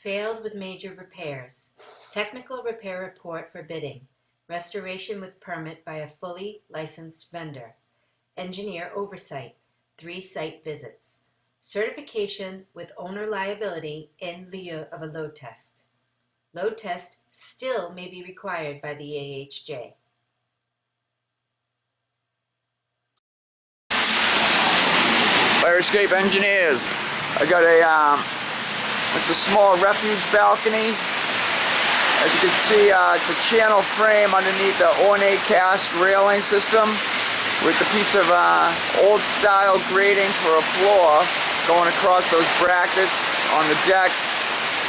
Failed with major repairs. Technical repair report for bidding. Restoration with permit by a fully licensed vendor. Engineer oversight. 3 site visits. Certification with owner liability in lieu of a load test. Load test still may be required by the AHJ. Fire escape engineers. I got it's a small refuge balcony. As you can see, it's a channel frame underneath the ornate cast railing system with a piece of old style grating for a floor going across those brackets on the deck.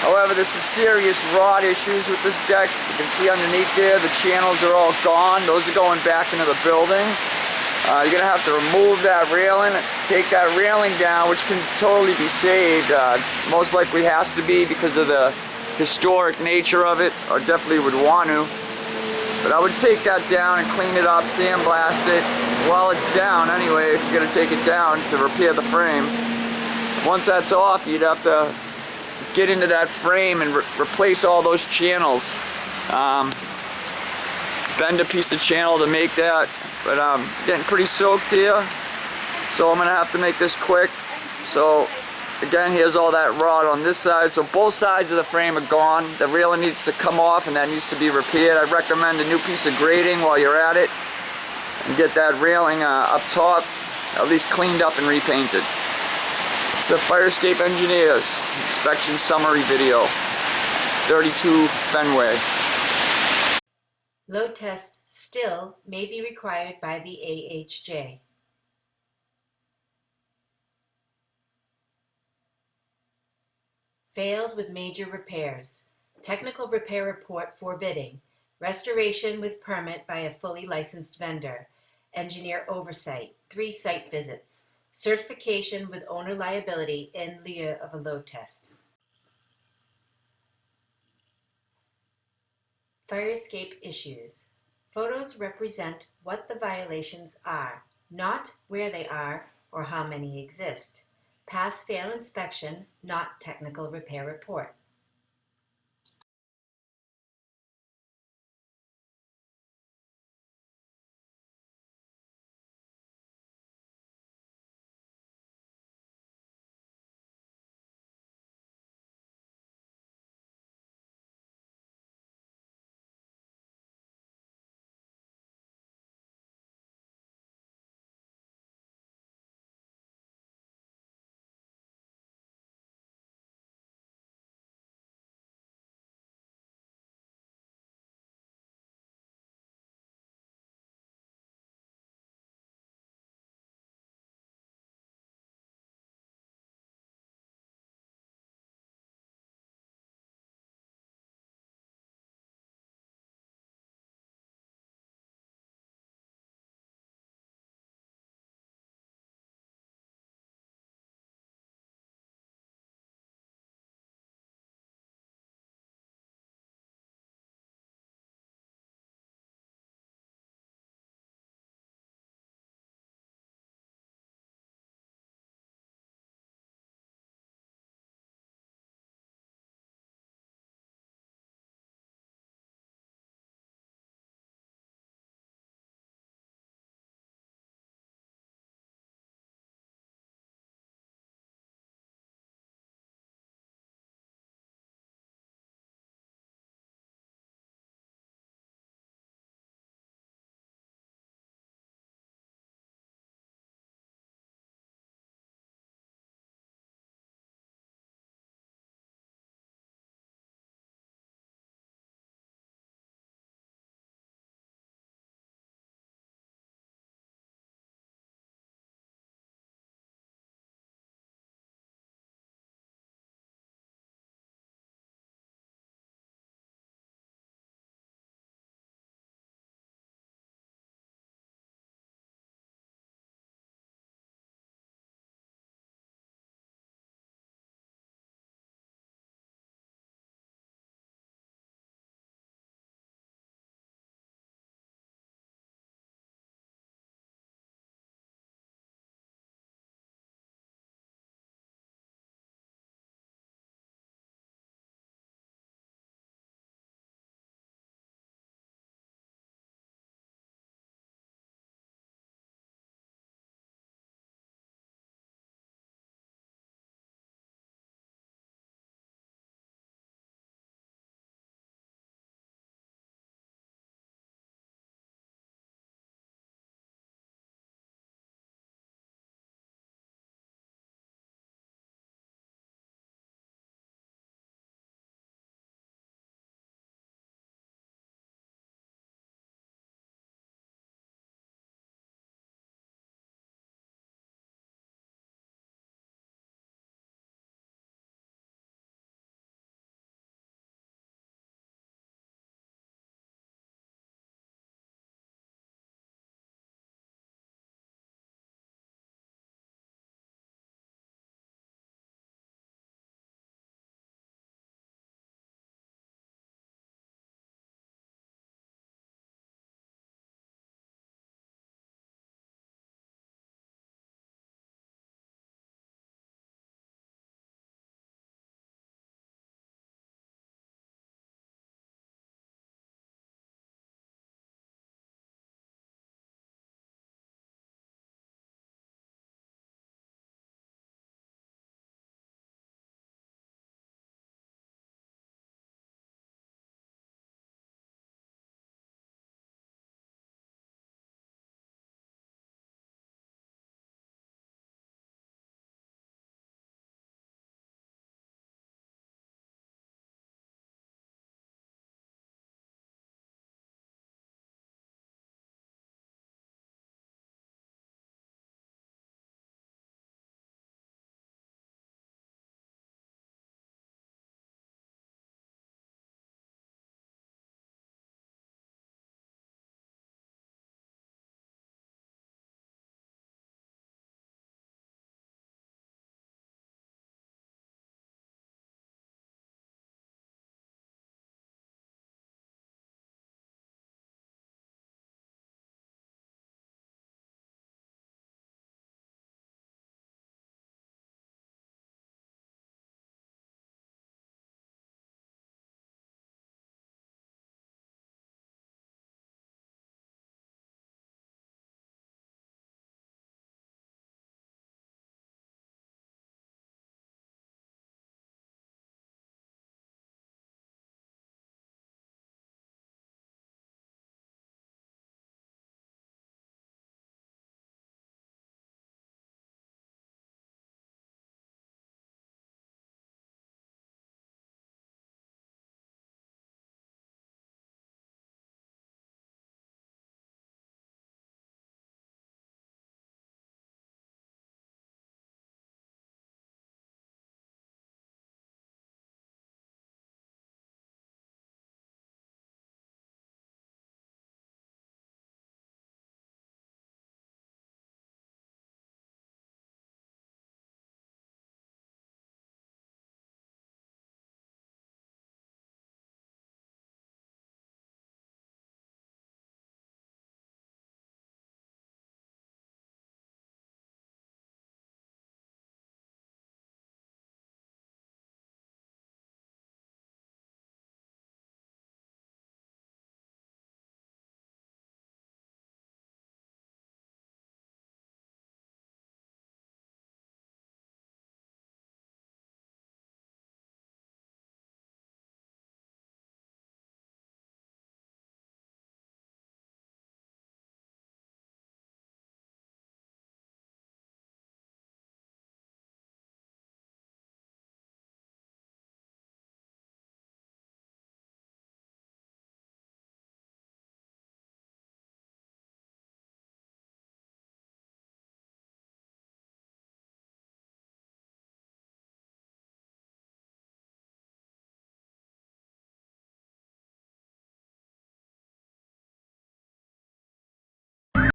However, there's some serious rot issues with this deck. You can see underneath there, the channels are all gone. Those are going back into the building. You're going to have to remove that railing, take that railing down, which can totally be saved. Most likely has to be because of the historic nature of it, or definitely would want to. But I would take that down and clean it up, sandblast it while it's down anyway, if you're going to take it down to repair the frame. Once that's off, you'd have to get into that frame and replace all those channels. Bend a piece of channel to make that, but I'm getting pretty soaked here, so I'm gonna have to make this quick. So again, here's all that rot on this side, so both sides of the frame are gone. The railing needs to come off and that needs to be repaired. I recommend a new piece of grating while you're at it and get that railing up top at least cleaned up and repainted. It's the Fire Escape Engineers inspection summary video, 32 Fenway. Load test still may be required by the AHJ. Failed with major repairs. Technical repair report for bidding. Restoration with permit by a fully licensed vendor. Engineer oversight. 3 site visits. Certification with owner liability in lieu of a load test. Fire escape issues. Photos represent what the violations are, not where they are or how many exist. Pass-fail inspection, not technical repair report.